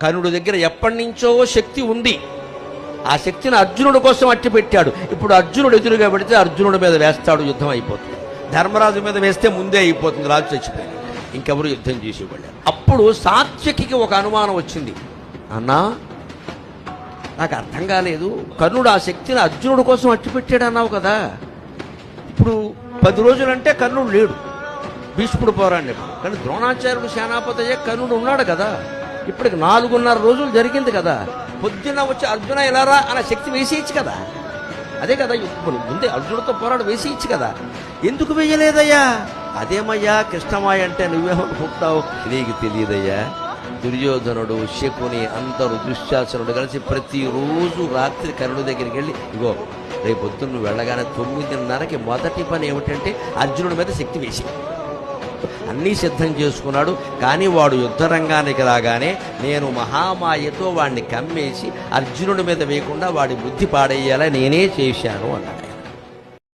కర్ణుడి దగ్గర ఎప్పటి నుంచో శక్తి ఉంది. ఆ శక్తిని అర్జునుడి కోసం అట్టి పెట్టాడు. ఇప్పుడు అర్జునుడు ఎదురుగా పెడితే అర్జునుడి మీద వేస్తాడు, యుద్ధం అయిపోతుంది. ధర్మరాజు మీద వేస్తే ముందే అయిపోతుంది, రాజు చచ్చిపోయాడు, ఇంకెవరు యుద్ధం చేసేవాళ్ళు. అప్పుడు సాత్వికి ఒక అనుమానం వచ్చింది. అన్నా, నాకు అర్థం కాలేదు, కర్ణుడు ఆ శక్తిని అర్జునుడి కోసం అట్టి పెట్టాడు అన్నావు కదా, ఇప్పుడు 10 రోజులంటే కర్ణుడు లేడు, భీష్ముడు పోరాడినప్పుడు. కానీ ద్రోణాచార్యుడు సేనాపతి అయ్యే కర్ణుడు ఉన్నాడు కదా. ఇప్పటికి 4.5 రోజులు జరిగింది కదా. పొద్దున్న వచ్చి అర్జున ఎలారా అన్న శక్తి వేసేయచ్చు కదా. అదే కదా, ఇప్పుడు ముందే అర్జునుడితో పోరాడు వేసేయచ్చు కదా. ఎందుకు వేయలేదయ్యా? అదేమయ్యా కృష్ణమాయ అంటే నువ్వేమనుకుంటావు, నీకు తెలియదయ్యా. దుర్యోధనుడు, శకుని, అందరూ దుశ్శాసనుడు కలిసి ప్రతిరోజు రాత్రి కర్ణుడి దగ్గరికి వెళ్ళి, ఇగో రేపు పొద్దున్న నువ్వు వెళ్ళగానే 9:30కి మొదటి పని ఏమిటంటే అర్జునుడి మీద శక్తి వేసి అన్నీ సిద్ధం చేసుకున్నాడు. కానీ వాడు యుద్ధరంగానికి రాగానే నేను మహామాయతో వాడిని కమ్మేసి అర్జునుడి మీద వేయకుండా వాడి బుద్ధి పాడేయాలని నేనే చేశాను అన్నాడు.